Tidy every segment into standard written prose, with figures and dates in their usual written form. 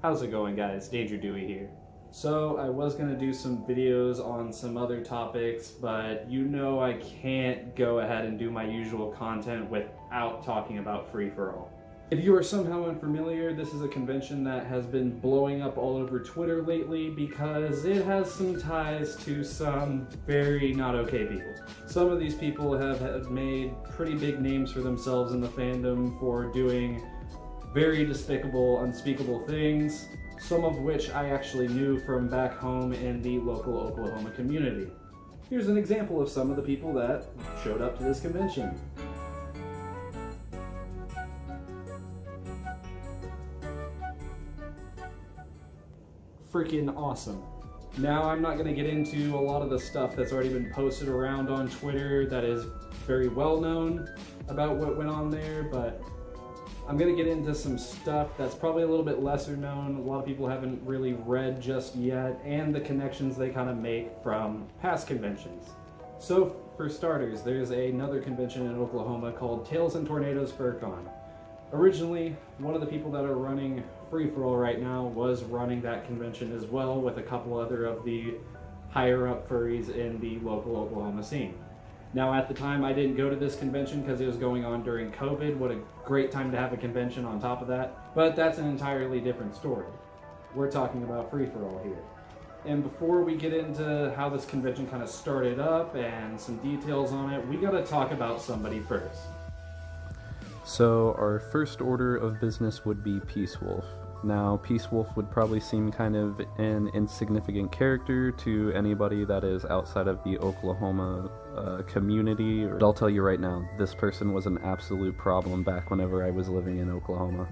How's it going, guys? Danger Dewey here. So I was going to do some videos on some other topics, but you know I can't go ahead and do my usual content without talking about free-for-all. If you are somehow unfamiliar, this is a convention that has been blowing up all over Twitter lately because it has some ties to some very not okay people. Some of these people have made pretty big names for themselves in the fandom for doing very despicable, unspeakable things, some of which I actually knew from back home in the local Oklahoma community. Here's an example of some of the people that showed up to this convention. Freaking awesome. Now, I'm not going to get into a lot of the stuff that's already been posted around on Twitter that is very well known about what went on there, but I'm going to get into some stuff that's probably a little bit lesser known, a lot of people haven't really read just yet, and the connections they kind of make from past conventions. So, for starters, there's another convention in Oklahoma called Tales and Tornadoes FurCon. Originally, one of the people that are running Free-For-All right now was running that convention as well with a couple other of the higher-up furries in the local Oklahoma scene. Now, at the time, I didn't go to this convention because it was going on during COVID. What a great time to have a convention on top of that. But that's an entirely different story. We're talking about free-for-all here. And before we get into how this convention kind of started up and some details on it, we gotta talk about somebody first. So our first order of business would be Peace Wolf. Now, Peace Wolf would probably seem kind of an insignificant character to anybody that is outside of the Oklahoma community. But I'll tell you right now, this person was an absolute problem back whenever I was living in Oklahoma.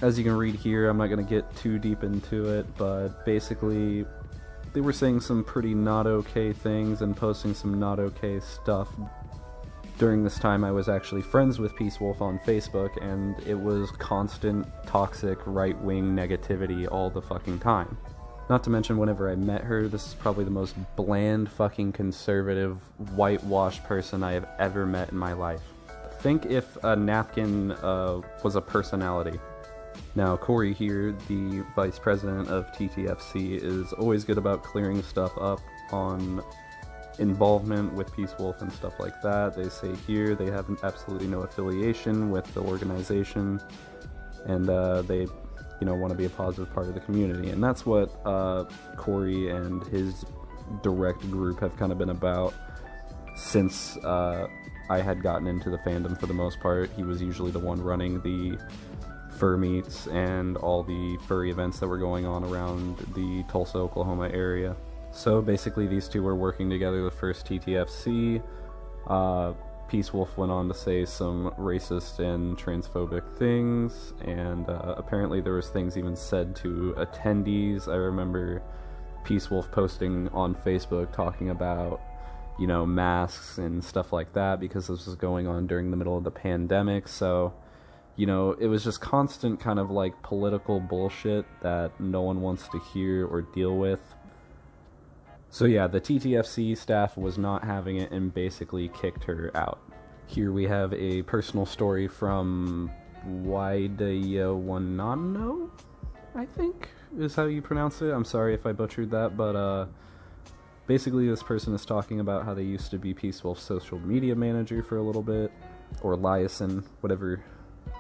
As you can read here, I'm not going to get too deep into it, but basically they were saying some pretty not okay things and posting some not okay stuff. During this time, I was actually friends with Peace Wolf on Facebook, and it was constant, toxic, right-wing negativity all the fucking time. Not to mention, whenever I met her, this is probably the most bland, fucking conservative, whitewashed person I have ever met in my life. Think if a napkin was a personality. Now, Corey here, the vice president of TTFC, is always good about clearing stuff up on involvement with Peace Wolf and stuff like that. They say here they have absolutely no affiliation with the organization, and they, want to be a positive part of the community. And that's what Corey and his direct group have kind of been about since I had gotten into the fandom for the most part. He was usually the one running the fur meets and all the furry events that were going on around the Tulsa, Oklahoma area. So basically these two were working together the first TTFC. Peace Wolf went on to say some racist and transphobic things, and apparently there was things even said to attendees. I remember Peace Wolf posting on Facebook talking about, masks and stuff like that, because this was going on during the middle of the pandemic. So, it was just constant kind of like political bullshit that no one wants to hear or deal with. So yeah, the TTFC staff was not having it and basically kicked her out. Here we have a personal story from Waidayawanano, I think is how you pronounce it. I'm sorry if I butchered that, but basically this person is talking about how they used to be Peace Wolf's social media manager for a little bit, or liaison, whatever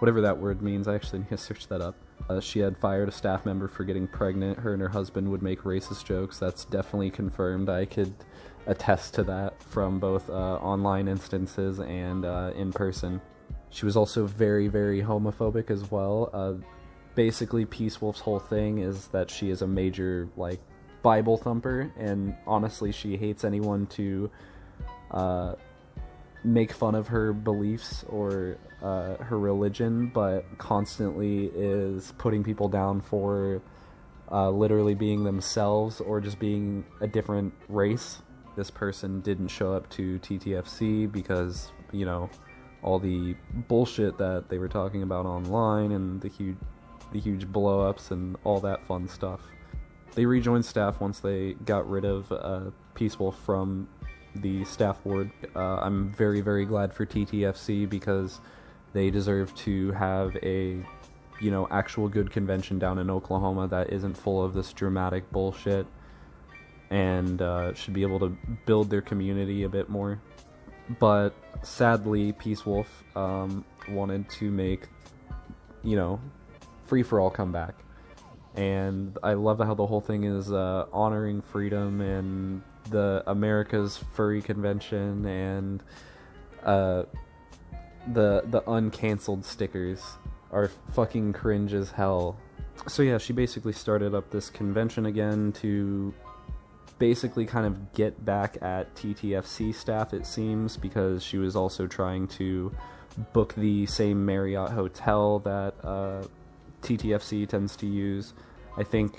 that word means. I actually need to search that up. She had fired a staff member for getting pregnant. Her and her husband would make racist jokes. That's definitely confirmed. I could attest to that from both online instances and in person. She was also very, very homophobic as well. Basically, Peace Wolf's whole thing is that she is a major, Bible thumper, and honestly, she hates anyone to make fun of her beliefs or her religion, but constantly is putting people down for literally being themselves or just being a different race. This person didn't show up to TTFC because, all the bullshit that they were talking about online and the huge blow-ups and all that fun stuff. They rejoined staff once they got rid of Peace Wolf from the staff board. I'm very, very glad for TTFC because they deserve to have a, you know, actual good convention down in Oklahoma that isn't full of this dramatic bullshit, and should be able to build their community a bit more. But sadly, Peace Wolf wanted to make, you know, Free For All come back. And I love how the whole thing is honoring freedom and the America's Furry Convention, and the uncanceled stickers are fucking cringe as hell. So yeah, she basically started up this convention again to basically kind of get back at TTFC staff, it seems, because she was also trying to book the same Marriott hotel that TTFC tends to use. I think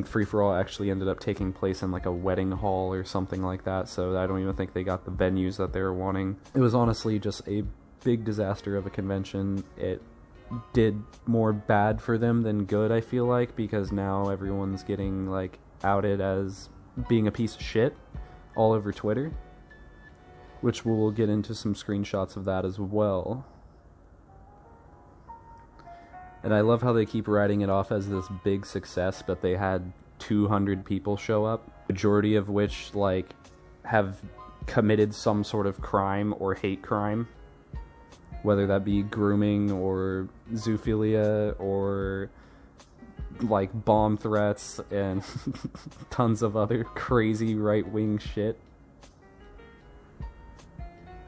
Free For All actually ended up taking place in like a wedding hall or something like that, so I don't even think they got the venues that they were wanting. It was honestly just a big disaster of a convention. It did more bad for them than good, I feel like, because now everyone's getting like outed as being a piece of shit all over Twitter, which we'll get into some screenshots of that as well. And I love how they keep writing it off as this big success, but they had 200 people show up, majority of which, like, have committed some sort of crime or hate crime, whether that be grooming or zoophilia or, like, bomb threats and tons of other crazy right-wing shit.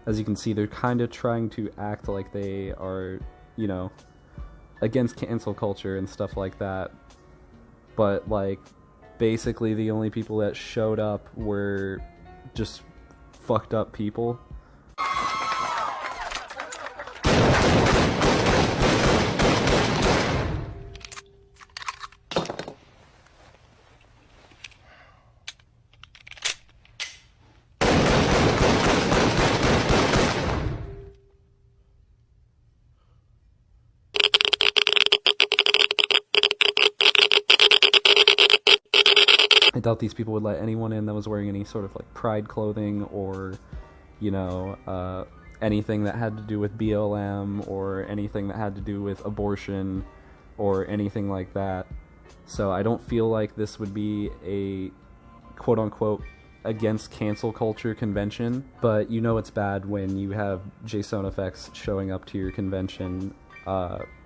As you can see, they're kind of trying to act like they are, you know, against cancel culture and stuff like that, but like basically the only people that showed up were just fucked up people. I doubt these people would let anyone in that was wearing any sort of like pride clothing or, you know, anything that had to do with BLM or anything that had to do with abortion or anything like that. So I don't feel like this would be a quote-unquote against cancel culture convention, but you know it's bad when you have JSonFX showing up to your convention,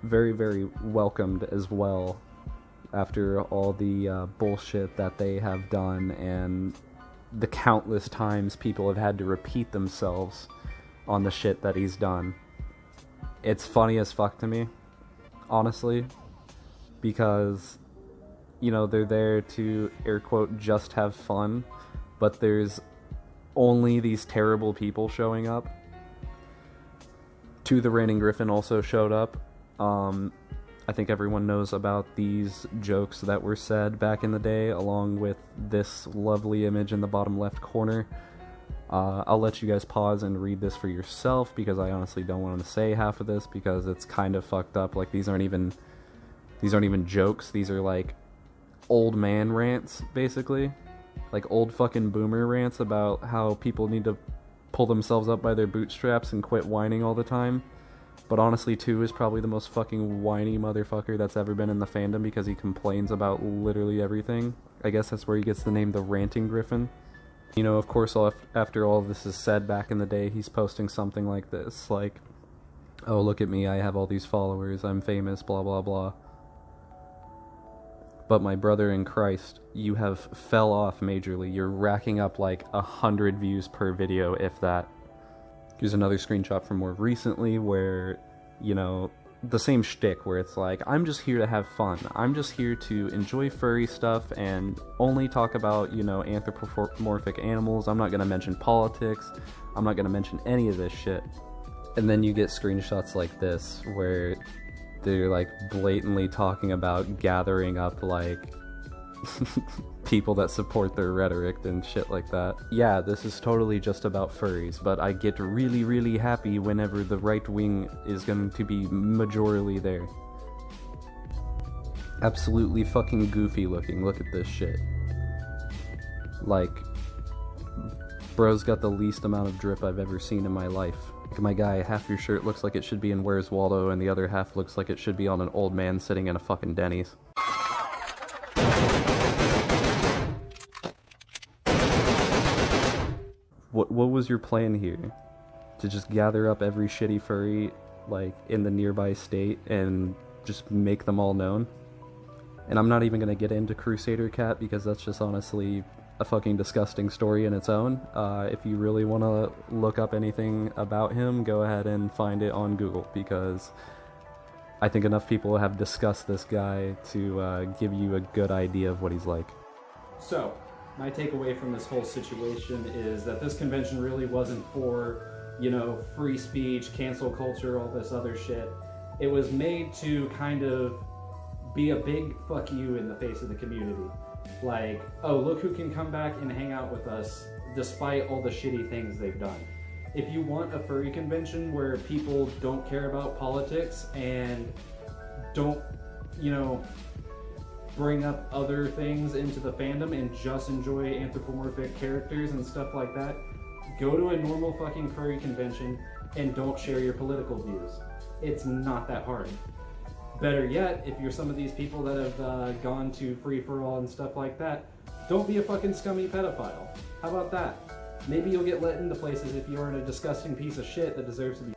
very, very welcomed as well, after all the bullshit that they have done and the countless times people have had to repeat themselves on the shit that he's done. It's funny as fuck to me, honestly, because, you know, they're there to, air quote, just have fun, but there's only these terrible people showing up. To the Reigning Griffin also showed up. I think everyone knows about these jokes that were said back in the day, along with this lovely image in the bottom left corner. I'll let you guys pause and read this for yourself, because I honestly don't want to say half of this, because it's kind of fucked up. Like, these aren't even jokes. These are like old man rants, basically. Like old fucking boomer rants about how people need to pull themselves up by their bootstraps and quit whining all the time. But honestly, 2 is probably the most fucking whiny motherfucker that's ever been in the fandom, because he complains about literally everything. I guess that's where he gets the name the Ranting Griffin. You know, of course, after all this is said back in the day, he's posting something like this, like, oh, look at me, I have all these followers, I'm famous, blah blah blah. But my brother in Christ, you have fell off majorly. You're racking up like 100 views per video, if that. Here's another screenshot from more recently where, you know, the same shtick where it's like, I'm just here to have fun. I'm just here to enjoy furry stuff and only talk about, you know, anthropomorphic animals. I'm not going to mention politics. I'm not going to mention any of this shit. And then you get screenshots like this where they're like blatantly talking about gathering up like people that support their rhetoric and shit like that. Yeah, this is totally just about furries, but I get really, really happy whenever the right wing is going to be majorly there. Absolutely fucking goofy looking. Look at this shit. Like, bro's got the least amount of drip I've ever seen in my life. My guy, half your shirt looks like it should be in Where's Waldo, and the other half looks like it should be on an old man sitting in a fucking Denny's. What was your plan here? To just gather up every shitty furry, like, in the nearby state and just make them all known? And I'm not even gonna get into Crusader Cat because that's just honestly a fucking disgusting story in its own. If you really want to look up anything about him, go ahead and find it on Google, because I think enough people have discussed this guy to give you a good idea of what he's like. So, my takeaway from this whole situation is that this convention really wasn't for, you know, free speech, cancel culture, all this other shit. It was made to kind of be a big fuck you in the face of the community. Like, oh, look who can come back and hang out with us despite all the shitty things they've done. If you want a furry convention where people don't care about politics and don't, you know, bring up other things into the fandom and just enjoy anthropomorphic characters and stuff like that, go to a normal fucking furry convention and don't share your political views. It's not that hard. Better yet, if you're some of these people that have gone to free-for-all and stuff like that, don't be a fucking scummy pedophile. How about that? Maybe you'll get let into places if you aren't a disgusting piece of shit that deserves to be.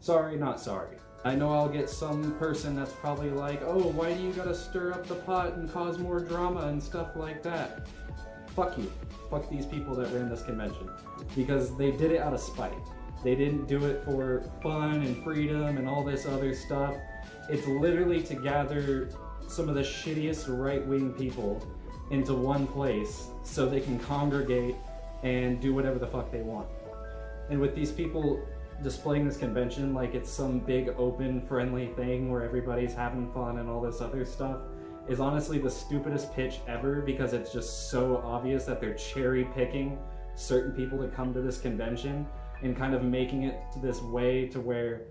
Sorry, not sorry. I know I'll get some person that's probably like, oh, why do you gotta stir up the pot and cause more drama and stuff like that? Fuck you. Fuck these people that ran this convention. Because they did it out of spite. They didn't do it for fun and freedom and all this other stuff. It's literally to gather some of the shittiest right-wing people into one place so they can congregate and do whatever the fuck they want. And with these people displaying this convention like it's some big open friendly thing where everybody's having fun and all this other stuff is honestly the stupidest pitch ever, because it's just so obvious that they're cherry picking certain people to come to this convention and kind of making it to this way to where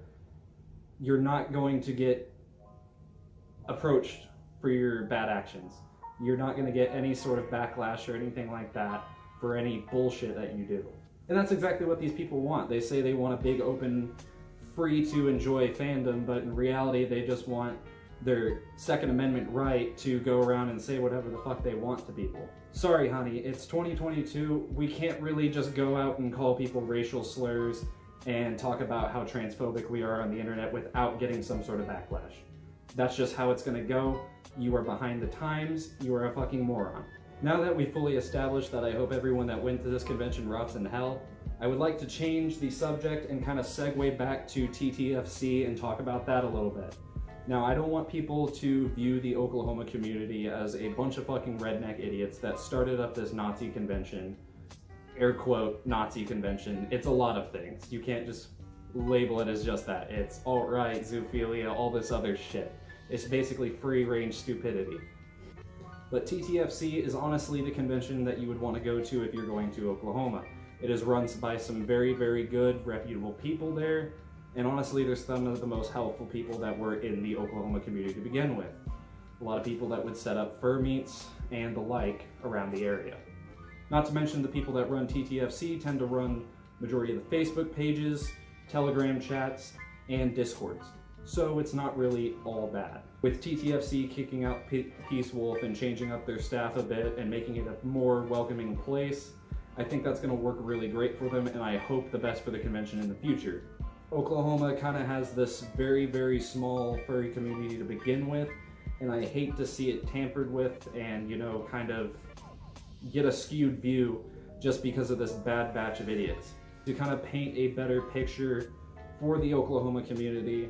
you're not going to get approached for your bad actions. You're not going to get any sort of backlash or anything like that for any bullshit that you do. And that's exactly what these people want. They say they want a big open, free to enjoy fandom, but in reality they just want their Second Amendment right to go around and say whatever the fuck they want to people. Sorry, honey, it's 2022. We can't really just go out and call people racial slurs and talk about how transphobic we are on the internet without getting some sort of backlash. That's just how it's gonna go. You are behind the times. You are a fucking moron. Now that we fully established that I hope everyone that went to this convention rots in hell, I would like to change the subject and kind of segue back to TTFC and talk about that a little bit. Now, I don't want people to view the Oklahoma community as a bunch of fucking redneck idiots that started up this Nazi convention, air quote, Nazi convention. It's a lot of things. You can't just label it as just that. It's alt-right, zoophilia, all this other shit. It's basically free-range stupidity. But TTFC is honestly the convention that you would want to go to if you're going to Oklahoma. It is run by some very, very good, reputable people there. And honestly, there's some of the most helpful people that were in the Oklahoma community to begin with. A lot of people that would set up fur meets and the like around the area. Not to mention the people that run TTFC tend to run majority of the Facebook pages, Telegram chats, and Discords. So it's not really all bad. With TTFC kicking out Peace Wolf and changing up their staff a bit and making it a more welcoming place, I think that's going to work really great for them, and I hope the best for the convention in the future. Oklahoma kind of has this very, very small furry community to begin with, and I hate to see it tampered with and, you know, kind of get a skewed view just because of this bad batch of idiots. To kind of paint a better picture for the Oklahoma community,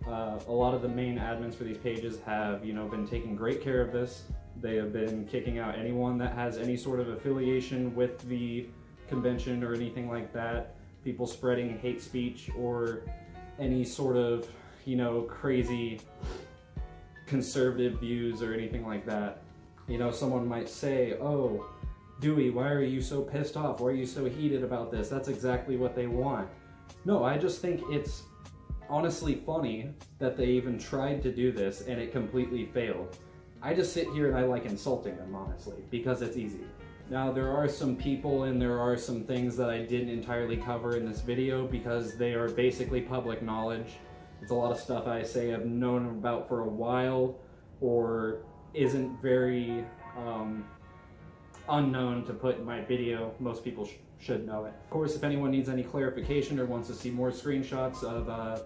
a lot of the main admins for these pages have, you know, been taking great care of this. They have been kicking out anyone that has any sort of affiliation with the convention or anything like that. People spreading hate speech or any sort of, you know, crazy conservative views or anything like that. You know, someone might say, oh, Dewey, why are you so pissed off? Why are you so heated about this? That's exactly what they want. No, I just think it's honestly funny that they even tried to do this and it completely failed. I just sit here and I like insulting them, honestly, because it's easy. Now, there are some people and there are some things that I didn't entirely cover in this video because they are basically public knowledge. It's a lot of stuff I say I've known about for a while or isn't very unknown to put in my video. Most people should know it. Of course, if anyone needs any clarification or wants to see more screenshots of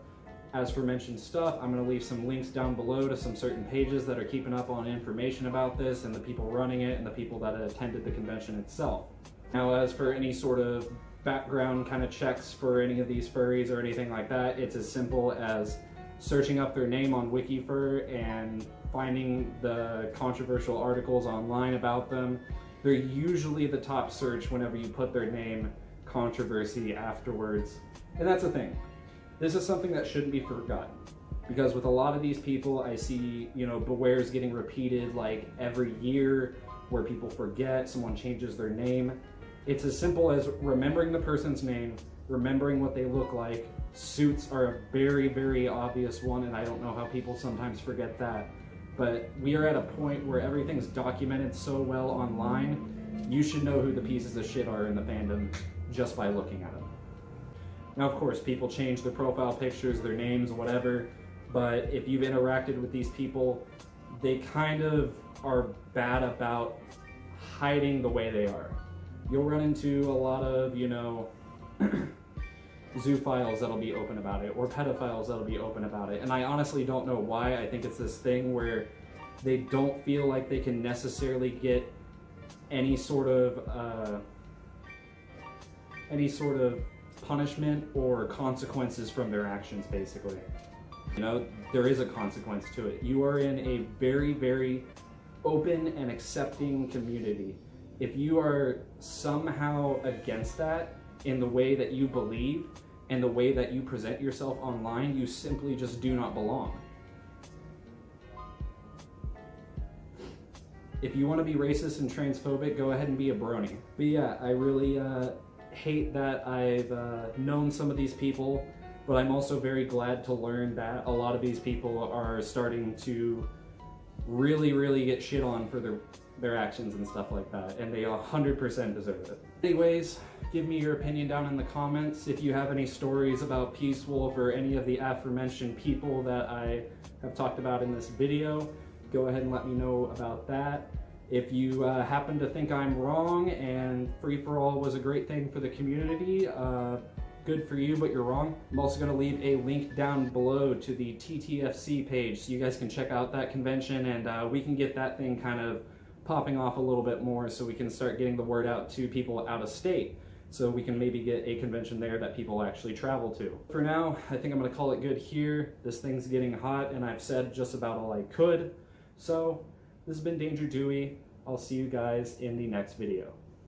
as aforementioned stuff, I'm going to leave some links down below to some certain pages that are keeping up on information about this and the people running it and the people that attended the convention itself. Now, as for any sort of background kind of checks for any of these furries or anything like that, it's as simple as searching up their name on Wikifur and finding the controversial articles online about them. They're usually the top search whenever you put their name, controversy afterwards. And that's the thing. This is something that shouldn't be forgotten, because with a lot of these people, I see, you know, Beware's getting repeated like every year where people forget, someone changes their name. It's as simple as remembering the person's name, remembering what they look like. Suits are a very, very obvious one, and I don't know how people sometimes forget that. But we are at a point where everything's documented so well online, you should know who the pieces of shit are in the fandom just by looking at them. Now, of course, people change their profile pictures, their names, whatever, but if you've interacted with these people, they kind of are bad about hiding the way they are. You'll run into a lot of, you know, zoophiles that'll be open about it, or pedophiles that'll be open about it, and I honestly don't know why. I think it's this thing where they don't feel like they can necessarily get any sort of punishment or consequences from their actions, basically. You know, there is a consequence to it. You are in a very, very open and accepting community. If you are somehow against that in the way that you believe and the way that you present yourself online, you simply just do not belong. If you want to be racist and transphobic, go ahead and be a brony. But yeah, I really hate that I've known some of these people, but I'm also very glad to learn that a lot of these people are starting to really, really get shit on for their actions and stuff like that, and they 100% deserve it. Anyways, give me your opinion down in the comments. If you have any stories about Peace Wolf or any of the aforementioned people that I have talked about in this video, go ahead and let me know about that. If you happen to think I'm wrong and Free For All was a great thing for the community, good for you, but you're wrong. I'm also going to leave a link down below to the TTFC page so you guys can check out that convention, and we can get that thing kind of popping off a little bit more so we can start getting the word out to people out of state, so we can maybe get a convention there that people actually travel to. For now, I think I'm going to call it good here. This thing's getting hot and I've said just about all I could. So this has been Danger Dewey. I'll see you guys in the next video.